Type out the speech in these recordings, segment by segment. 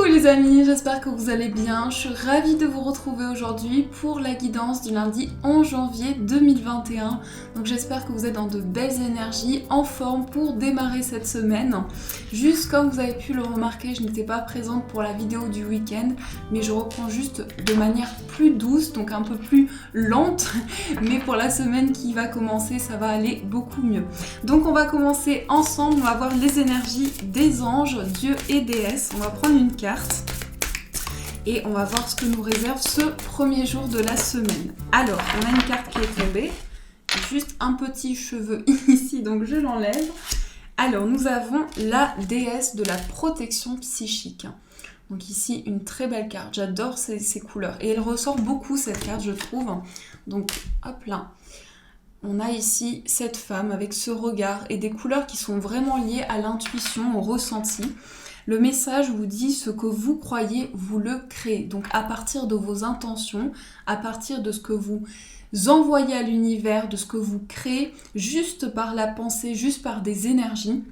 Coucou les amis, j'espère que vous allez bien. Je suis ravie de vous retrouver aujourd'hui pour la guidance du lundi 11 janvier 2021. Donc j'espère que vous êtes dans de belles énergies, en forme pour démarrer cette semaine. Juste comme vous avez pu le remarquer, je n'étais pas présente pour la vidéo du week-end, mais je reprends juste de manière plus douce, donc un peu plus lente. Mais pour la semaine qui va commencer, ça va aller beaucoup mieux. Donc on va commencer ensemble, on va voir les énergies des anges, dieux et déesses. On va prendre une carte et on va voir ce que nous réserve ce premier jour de la semaine. Alors, on a une carte qui est tombée, juste un petit cheveu ici, donc je l'enlève. Alors, nous avons la déesse de la protection psychique. Donc ici, une très belle carte, j'adore ces couleurs. Et elle ressort beaucoup cette carte, je trouve. Donc, hop là. On a ici cette femme avec ce regard et des couleurs qui sont vraiment liées à l'intuition, au ressenti. Le message vous dit ce que vous croyez, vous le créez. Donc à partir de vos intentions, à partir de ce que vous envoyez à l'univers, de ce que vous créez, juste par la pensée, juste par des énergies,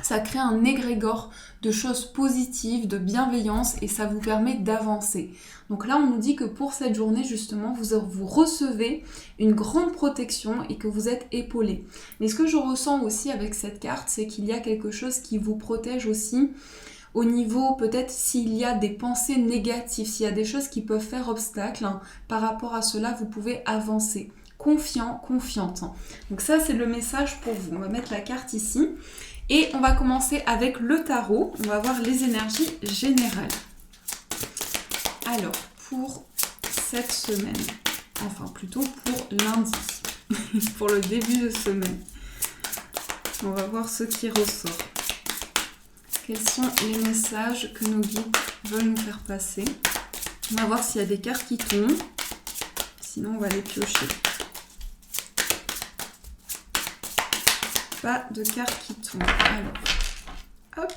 ça crée un égrégore de choses positives, de bienveillance et ça vous permet d'avancer. Donc là, on nous dit que pour cette journée, justement, vous recevez une grande protection et que vous êtes épaulé. Mais ce que je ressens aussi avec cette carte, c'est qu'il y a quelque chose qui vous protège aussi au niveau, peut-être s'il y a des pensées négatives, s'il y a des choses qui peuvent faire obstacle, par rapport à cela, vous pouvez avancer. Confiant, confiante. Donc ça, c'est le message pour vous. On va mettre la carte ici. Et on va commencer avec le tarot. On va voir les énergies générales. Alors, pour cette semaine, enfin plutôt pour lundi, pour le début de semaine, on va voir ce qui ressort. Quels sont les messages que nos guides veulent nous faire passer? On va voir s'il y a des cartes qui tombent. Sinon, on va les piocher. Pas de cartes qui tombent. Alors, hop.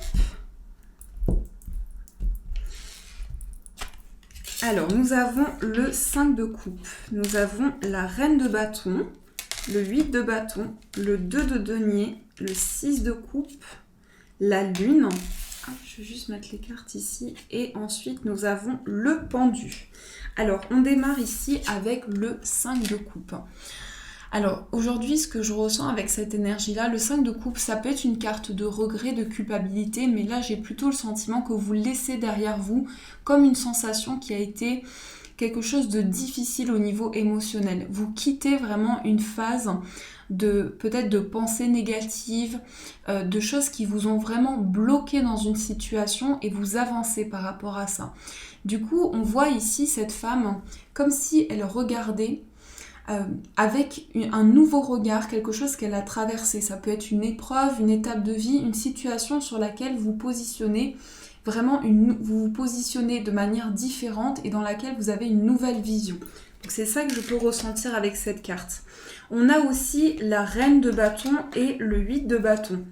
Alors, nous avons le 5 de coupe. Nous avons la reine de bâton, le 8 de bâton, le 2 de denier, le 6 de coupe, la lune. Hop, je vais juste mettre les cartes ici. Et ensuite, nous avons le pendu. Alors, on démarre ici avec le 5 de coupe. Alors, aujourd'hui, ce que je ressens avec cette énergie-là, le 5 de coupe, ça peut être une carte de regret, de culpabilité, mais là, j'ai plutôt le sentiment que vous laissez derrière vous comme une sensation qui a été quelque chose de difficile au niveau émotionnel. Vous quittez vraiment une phase peut-être de pensées négatives, de choses qui vous ont vraiment bloqué dans une situation et vous avancez par rapport à ça. Du coup, on voit ici cette femme comme si elle regardait avec un nouveau regard, quelque chose qu'elle a traversé. Ça peut être une épreuve, une étape de vie, une situation sur laquelle vous positionnez vraiment, vous vous positionnez de manière différente et dans laquelle vous avez une nouvelle vision. Donc c'est ça que je peux ressentir avec cette carte. On a aussi la reine de bâton et le 8 de bâton.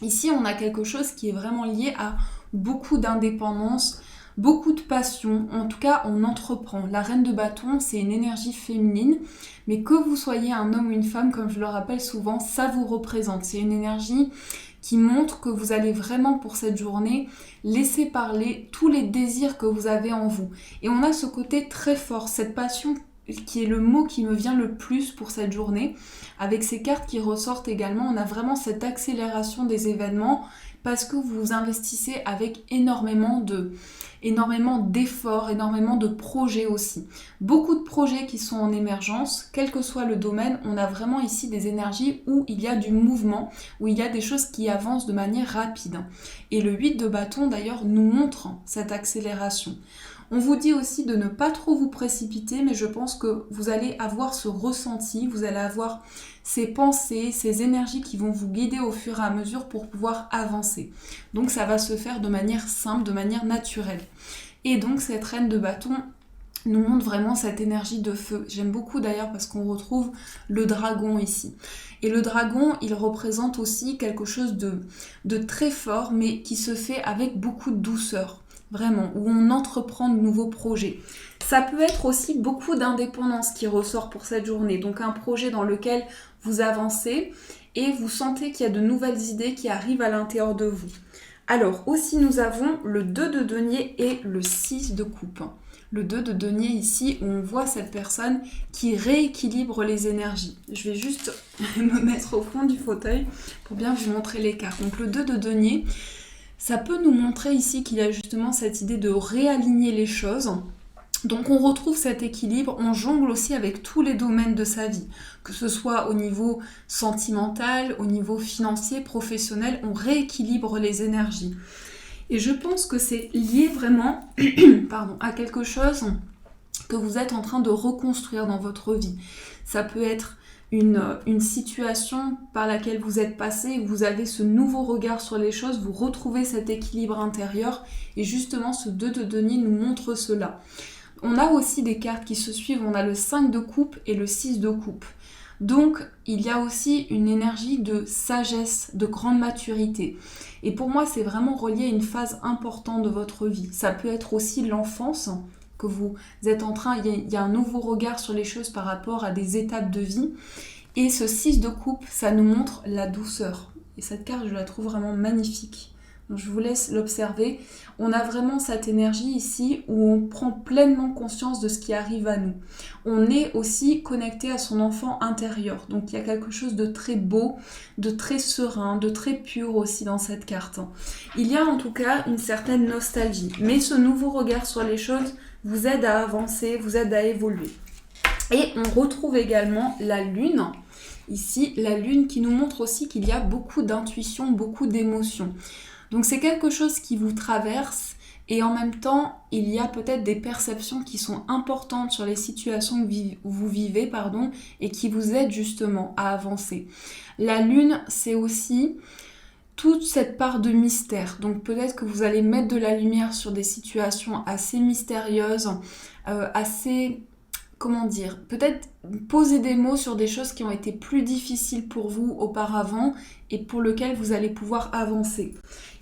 Ici, on a quelque chose qui est vraiment lié à beaucoup d'indépendance, beaucoup de passion, en tout cas on entreprend. La reine de bâton, c'est une énergie féminine, mais que vous soyez un homme ou une femme, comme je le rappelle souvent, ça vous représente. C'est une énergie qui montre que vous allez vraiment pour cette journée laisser parler tous les désirs que vous avez en vous. Et on a ce côté très fort, cette passion qui est le mot qui me vient le plus pour cette journée. Avec ces cartes qui ressortent également, on a vraiment cette accélération des événements parce que vous vous investissez avec énormément d'efforts, énormément de projets aussi. Beaucoup de projets qui sont en émergence, quel que soit le domaine, on a vraiment ici des énergies où il y a du mouvement, où il y a des choses qui avancent de manière rapide. Et le 8 de bâton d'ailleurs nous montre cette accélération. On vous dit aussi de ne pas trop vous précipiter, mais je pense que vous allez avoir ce ressenti, vous allez avoir ces pensées, ces énergies qui vont vous guider au fur et à mesure pour pouvoir avancer. Donc ça va se faire de manière simple, de manière naturelle. Et donc cette reine de bâton nous montre vraiment cette énergie de feu. J'aime beaucoup d'ailleurs parce qu'on retrouve le dragon ici. Et le dragon, il représente aussi quelque chose de très fort, mais qui se fait avec beaucoup de douceur. Vraiment, où on entreprend de nouveaux projets. Ça peut être aussi beaucoup d'indépendance qui ressort pour cette journée. Donc un projet dans lequel vous avancez et vous sentez qu'il y a de nouvelles idées qui arrivent à l'intérieur de vous. Alors aussi nous avons le 2 de denier et le 6 de coupe. Le 2 de denier ici, où on voit cette personne qui rééquilibre les énergies. Je vais juste me mettre au fond du fauteuil pour bien vous montrer les cartes. Donc le 2 de denier, ça peut nous montrer ici qu'il y a justement cette idée de réaligner les choses. Donc on retrouve cet équilibre, on jongle aussi avec tous les domaines de sa vie, que ce soit au niveau sentimental, au niveau financier, professionnel, on rééquilibre les énergies. Et je pense que c'est lié vraiment à quelque chose que vous êtes en train de reconstruire dans votre vie. Ça peut être une situation par laquelle vous êtes passé, vous avez ce nouveau regard sur les choses, vous retrouvez cet équilibre intérieur et justement ce 2 de denier nous montre cela. On a aussi des cartes qui se suivent, on a le 5 de coupe et le 6 de coupe. Donc, il y a aussi une énergie de sagesse, de grande maturité. Et pour moi, c'est vraiment relié à une phase importante de votre vie. Ça peut être aussi l'enfance, que vous êtes en train, il y a un nouveau regard sur les choses par rapport à des étapes de vie. Et ce 6 de coupe, ça nous montre la douceur. Et cette carte, je la trouve vraiment magnifique. Donc, je vous laisse l'observer. On a vraiment cette énergie ici où on prend pleinement conscience de ce qui arrive à nous. On est aussi connecté à son enfant intérieur. Donc il y a quelque chose de très beau, de très serein, de très pur aussi dans cette carte. Il y a en tout cas une certaine nostalgie. Mais ce nouveau regard sur les choses vous aide à avancer, vous aide à évoluer. Et on retrouve également la lune. Ici, la lune qui nous montre aussi qu'il y a beaucoup d'intuition, beaucoup d'émotions. Donc c'est quelque chose qui vous traverse et en même temps, il y a peut-être des perceptions qui sont importantes sur les situations que vous vivez et qui vous aident justement à avancer. La lune, c'est aussi toute cette part de mystère. Donc peut-être que vous allez mettre de la lumière sur des situations assez mystérieuses, peut-être poser des mots sur des choses qui ont été plus difficiles pour vous auparavant et pour lesquelles vous allez pouvoir avancer.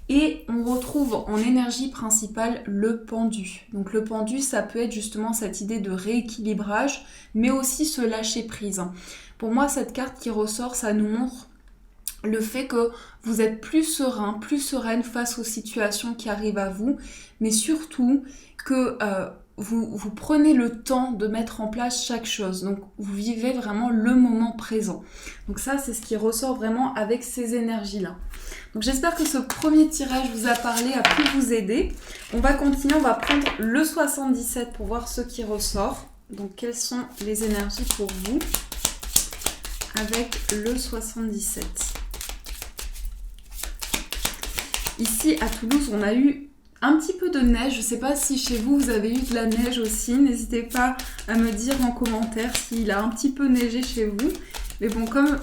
Et on retrouve en énergie principale le pendu. Donc le pendu, ça peut être justement cette idée de rééquilibrage, mais aussi se lâcher prise. Pour moi, cette carte qui ressort, ça nous montre le fait que vous êtes plus serein, plus sereine face aux situations qui arrivent à vous, mais surtout que vous prenez le temps de mettre en place chaque chose. Donc vous vivez vraiment le moment présent. Donc ça, c'est ce qui ressort vraiment avec ces énergies-là. Donc j'espère que ce premier tirage vous a parlé, a pu vous aider. On va continuer, on va prendre le 77 pour voir ce qui ressort. Donc quelles sont les énergies pour vous avec le 77. Ici à Toulouse, on a eu un petit peu de neige. Je ne sais pas si chez vous, vous avez eu de la neige aussi. N'hésitez pas à me dire en commentaire s'il a un petit peu neigé chez vous. Mais bon, comme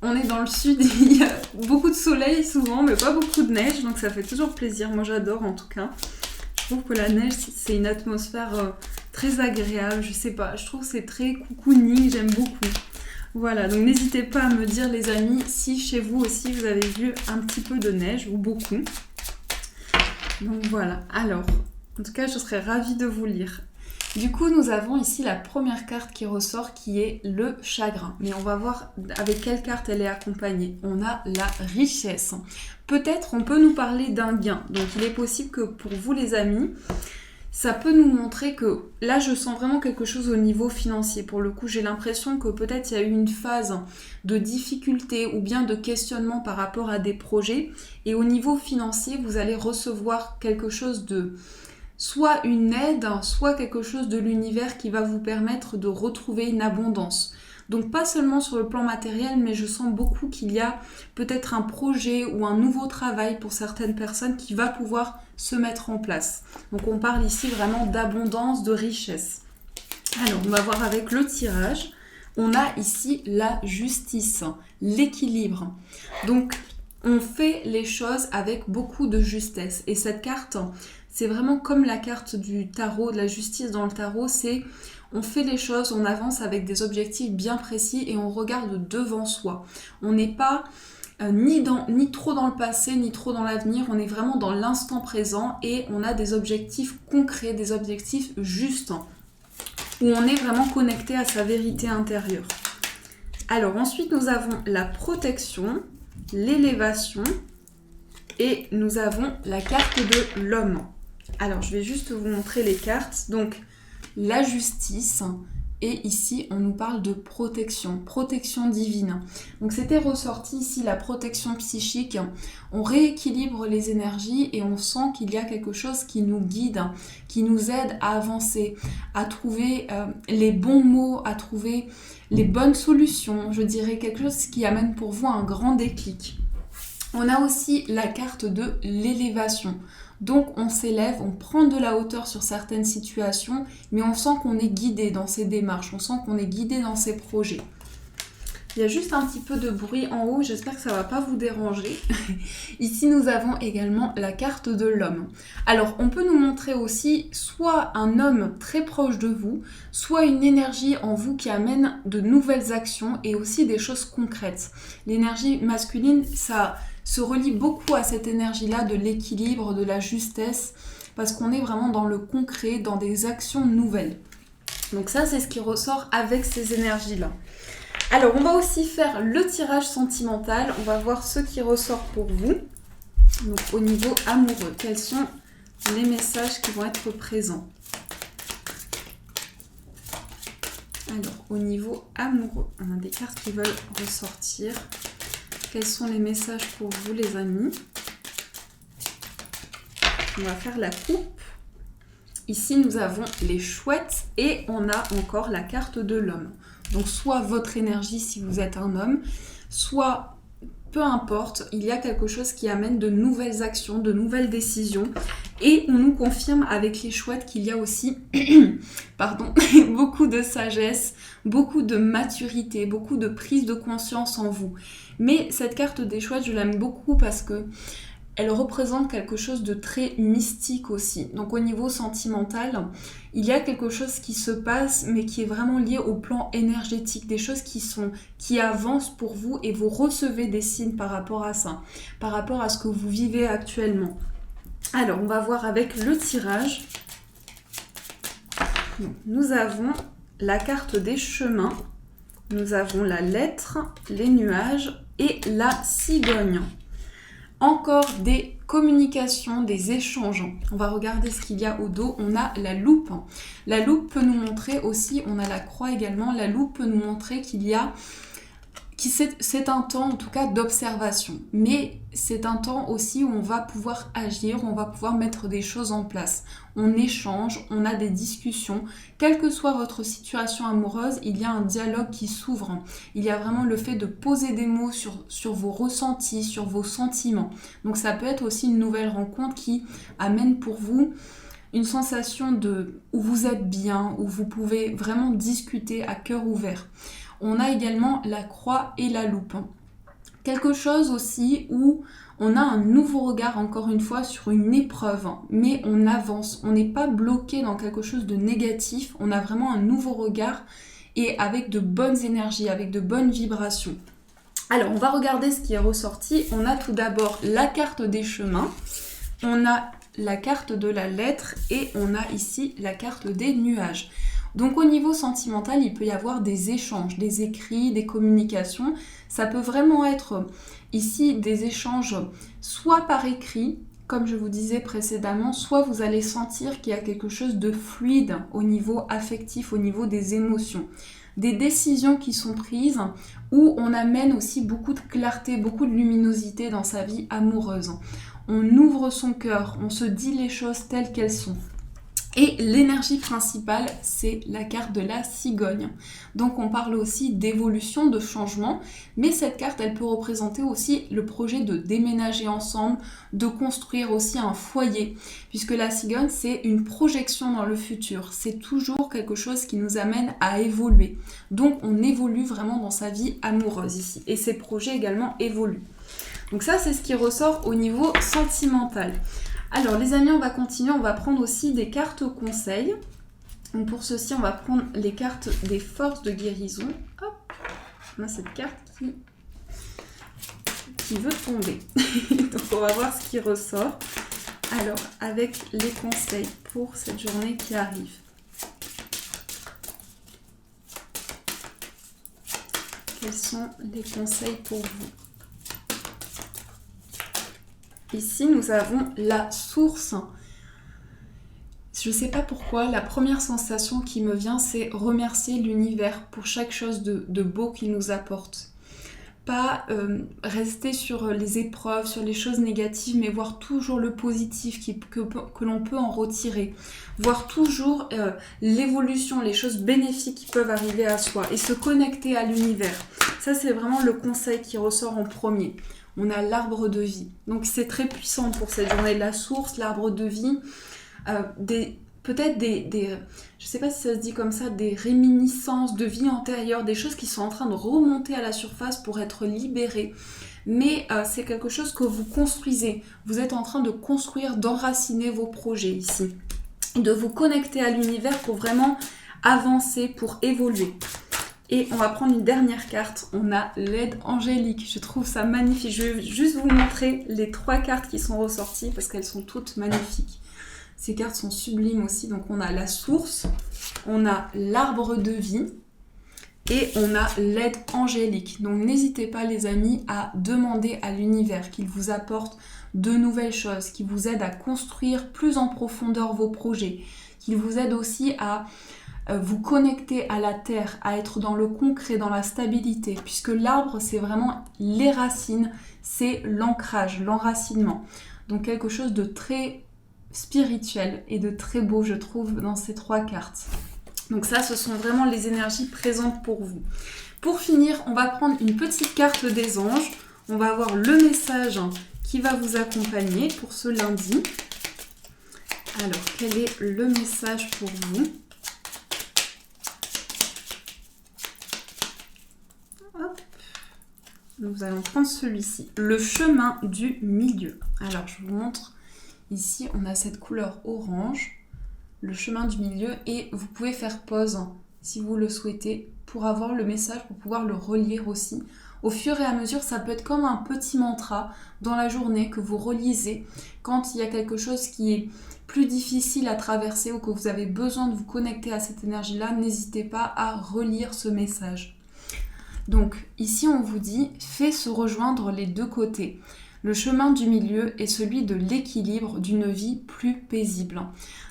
on est dans le sud, il y a beaucoup de soleil souvent, mais pas beaucoup de neige. Donc ça fait toujours plaisir. Moi, j'adore en tout cas. Je trouve que la neige, c'est une atmosphère très agréable. Je sais pas, je trouve que c'est très cocooning. J'aime beaucoup. Voilà, donc n'hésitez pas à me dire les amis si chez vous aussi vous avez vu un petit peu de neige ou beaucoup. Donc voilà, alors, en tout cas je serais ravie de vous lire. Du coup nous avons ici la première carte qui ressort qui est le chagrin. Mais on va voir avec quelle carte elle est accompagnée. On a la richesse. Peut-être on peut nous parler d'un gain. Donc il est possible que pour vous les amis, ça peut nous montrer que là je sens vraiment quelque chose au niveau financier. Pour le coup j'ai l'impression que peut-être il y a eu une phase de difficulté ou bien de questionnement par rapport à des projets. Et au niveau financier vous allez recevoir quelque chose de soit une aide, soit quelque chose de l'univers qui va vous permettre de retrouver une abondance. Donc pas seulement sur le plan matériel, mais je sens beaucoup qu'il y a peut-être un projet ou un nouveau travail pour certaines personnes qui va pouvoir se mettre en place. Donc on parle ici vraiment d'abondance, de richesse. Alors on va voir avec le tirage. On a ici la justice, l'équilibre. Donc on fait les choses avec beaucoup de justesse. Et cette carte, c'est vraiment comme la carte du tarot, de la justice dans le tarot, c'est on fait les choses, on avance avec des objectifs bien précis et on regarde devant soi. On n'est pas ni trop dans le passé, ni trop dans l'avenir, on est vraiment dans l'instant présent et on a des objectifs concrets, des objectifs justes, où on est vraiment connecté à sa vérité intérieure. Alors ensuite nous avons la protection, l'élévation Et nous avons la carte de l'homme. Alors, je vais juste vous montrer les cartes. Donc, la justice. Et ici, on nous parle de protection, protection divine. Donc, c'était ressorti ici la protection psychique. On rééquilibre les énergies et on sent qu'il y a quelque chose qui nous guide, qui nous aide à avancer, à trouver les bons mots, à trouver les bonnes solutions. Je dirais quelque chose qui amène pour vous un grand déclic. On a aussi la carte de l'élévation. Donc on s'élève, on prend de la hauteur sur certaines situations, mais on sent qu'on est guidé dans ses démarches, on sent qu'on est guidé dans ses projets. Il y a juste un petit peu de bruit en haut, j'espère que ça ne va pas vous déranger. Ici, nous avons également la carte de l'homme. Alors, on peut nous montrer aussi soit un homme très proche de vous, soit une énergie en vous qui amène de nouvelles actions et aussi des choses concrètes. L'énergie masculine, ça se relie beaucoup à cette énergie-là de l'équilibre, de la justesse, parce qu'on est vraiment dans le concret, dans des actions nouvelles. Donc ça, c'est ce qui ressort avec ces énergies-là. Alors, on va aussi faire le tirage sentimental. On va voir ce qui ressort pour vous. Donc, au niveau amoureux, quels sont les messages qui vont être présents? Alors, au niveau amoureux, on a des cartes qui veulent ressortir. Quels sont les messages pour vous, les amis? On va faire la coupe. Ici, nous avons les chouettes et on a encore la carte de l'homme. Donc, soit votre énergie si vous êtes un homme, soit, peu importe, il y a quelque chose qui amène de nouvelles actions, de nouvelles décisions. Et on nous confirme avec les chouettes qu'il y a aussi beaucoup de sagesse, beaucoup de maturité, beaucoup de prise de conscience en vous. Mais cette carte des chouettes, je l'aime beaucoup parce que elle représente quelque chose de très mystique aussi. Donc au niveau sentimental, il y a quelque chose qui se passe, mais qui est vraiment lié au plan énergétique, des choses qui avancent pour vous et vous recevez des signes par rapport à ça, par rapport à ce que vous vivez actuellement. Alors, on va voir avec le tirage. Donc, nous avons la carte des chemins, nous avons la lettre, les nuages et la cigogne. Encore des communications, des échanges. On va regarder ce qu'il y a au dos. On a la loupe. La loupe peut nous montrer aussi, on a la croix également, la loupe peut nous montrer c'est un temps en tout cas d'observation. Mais c'est un temps aussi où on va pouvoir agir, on va pouvoir mettre des choses en place. On échange, on a des discussions. Quelle que soit votre situation amoureuse, il y a un dialogue qui s'ouvre. Il y a vraiment le fait de poser des mots sur vos ressentis, sur vos sentiments. Donc ça peut être aussi une nouvelle rencontre qui amène pour vous une sensation où vous êtes bien, où vous pouvez vraiment discuter à cœur ouvert. On a également la croix et la loupe. Quelque chose aussi où on a un nouveau regard, encore une fois, sur une épreuve, mais on avance, on n'est pas bloqué dans quelque chose de négatif, on a vraiment un nouveau regard et avec de bonnes énergies, avec de bonnes vibrations. Alors, on va regarder ce qui est ressorti. On a tout d'abord la carte des chemins, on a la carte de la lettre et on a ici la carte des nuages. Donc au niveau sentimental, il peut y avoir des échanges, des écrits, des communications. Ça peut vraiment être ici des échanges soit par écrit, comme je vous disais précédemment, soit vous allez sentir qu'il y a quelque chose de fluide au niveau affectif, au niveau des émotions. Des décisions qui sont prises où on amène aussi beaucoup de clarté, beaucoup de luminosité dans sa vie amoureuse. On ouvre son cœur, on se dit les choses telles qu'elles sont. Et l'énergie principale, c'est la carte de la cigogne. Donc on parle aussi d'évolution, de changement, mais cette carte, elle peut représenter aussi le projet de déménager ensemble, de construire aussi un foyer, puisque la cigogne, c'est une projection dans le futur. C'est toujours quelque chose qui nous amène à évoluer. Donc on évolue vraiment dans sa vie amoureuse ici. Et ces projets également évoluent. Donc ça, c'est ce qui ressort au niveau sentimental. Alors les amis, on va continuer, on va prendre aussi des cartes conseils. Donc pour ceci, on va prendre les cartes des forces de guérison. Hop, on a cette carte qui veut tomber. Donc on va voir ce qui ressort. Alors avec les conseils pour cette journée qui arrive. Quels sont les conseils pour vous ? Ici, nous avons la source. Je ne sais pas pourquoi, la première sensation qui me vient, c'est remercier l'univers pour chaque chose de beau qu'il nous apporte. Pas rester sur les épreuves, sur les choses négatives, mais voir toujours le positif que l'on peut en retirer. Voir toujours l'évolution, les choses bénéfiques qui peuvent arriver à soi et se connecter à l'univers. Ça, c'est vraiment le conseil qui ressort en premier. On a l'arbre de vie. Donc, c'est très puissant pour cette journée. La source, l'arbre de vie, peut-être je sais pas si ça se dit comme ça, des réminiscences de vie antérieure, des choses qui sont en train de remonter à la surface pour être libérées. Mais c'est quelque chose que vous construisez. Vous êtes en train de construire, d'enraciner vos projets ici. De vous connecter à l'univers pour vraiment avancer, pour évoluer. Et on va prendre une dernière carte. On a l'aide angélique. Je trouve ça magnifique. Je vais juste vous montrer les 3 cartes qui sont ressorties parce qu'elles sont toutes magnifiques. Ces cartes sont sublimes aussi. Donc on a la source, on a l'arbre de vie et on a l'aide angélique. Donc n'hésitez pas les amis à demander à l'univers qu'il vous apporte de nouvelles choses, qu'il vous aide à construire plus en profondeur vos projets, qu'il vous aide aussi à vous connecter à la terre, à être dans le concret, dans la stabilité, puisque l'arbre c'est vraiment les racines, c'est l'ancrage, l'enracinement. Donc quelque chose de très spirituel et de très beau je trouve dans ces 3 cartes. Donc ça ce sont vraiment les énergies présentes pour vous. Pour finir, on va prendre une petite carte des anges. On va avoir le message qui va vous accompagner pour ce lundi. Alors quel est le message pour vous ? Nous allons prendre celui-ci, le chemin du milieu. Alors, je vous montre, ici, on a cette couleur orange, le chemin du milieu, et vous pouvez faire pause, si vous le souhaitez, pour avoir le message, pour pouvoir le relire aussi. Au fur et à mesure, ça peut être comme un petit mantra dans la journée que vous relisez quand il y a quelque chose qui est plus difficile à traverser ou que vous avez besoin de vous connecter à cette énergie-là, n'hésitez pas à relire ce message. Donc ici on vous dit, fais se rejoindre les 2 côtés. Le chemin du milieu est celui de l'équilibre d'une vie plus paisible.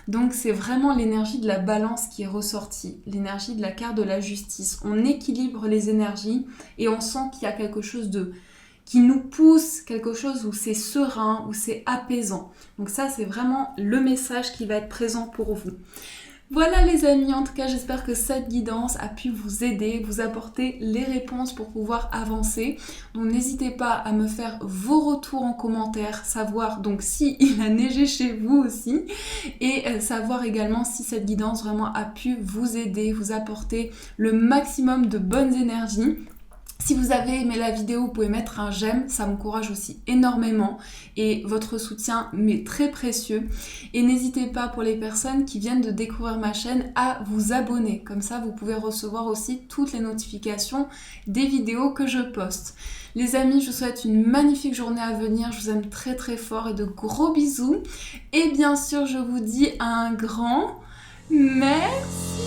Donc c'est vraiment l'énergie de la balance qui est ressortie, l'énergie de la carte de la justice. On équilibre les énergies et on sent qu'il y a quelque chose qui nous pousse, quelque chose où c'est serein, où c'est apaisant. Donc ça c'est vraiment le message qui va être présent pour vous. Voilà les amis, en tout cas j'espère que cette guidance a pu vous aider, vous apporter les réponses pour pouvoir avancer. Donc n'hésitez pas à me faire vos retours en commentaire, savoir donc si il a neigé chez vous aussi et savoir également si cette guidance vraiment a pu vous aider, vous apporter le maximum de bonnes énergies. Si vous avez aimé la vidéo, vous pouvez mettre un j'aime, ça m'encourage aussi énormément et votre soutien m'est très précieux. Et n'hésitez pas pour les personnes qui viennent de découvrir ma chaîne à vous abonner. Comme ça, vous pouvez recevoir aussi toutes les notifications des vidéos que je poste. Les amis, je vous souhaite une magnifique journée à venir. Je vous aime très très fort et de gros bisous. Et bien sûr, je vous dis un grand merci.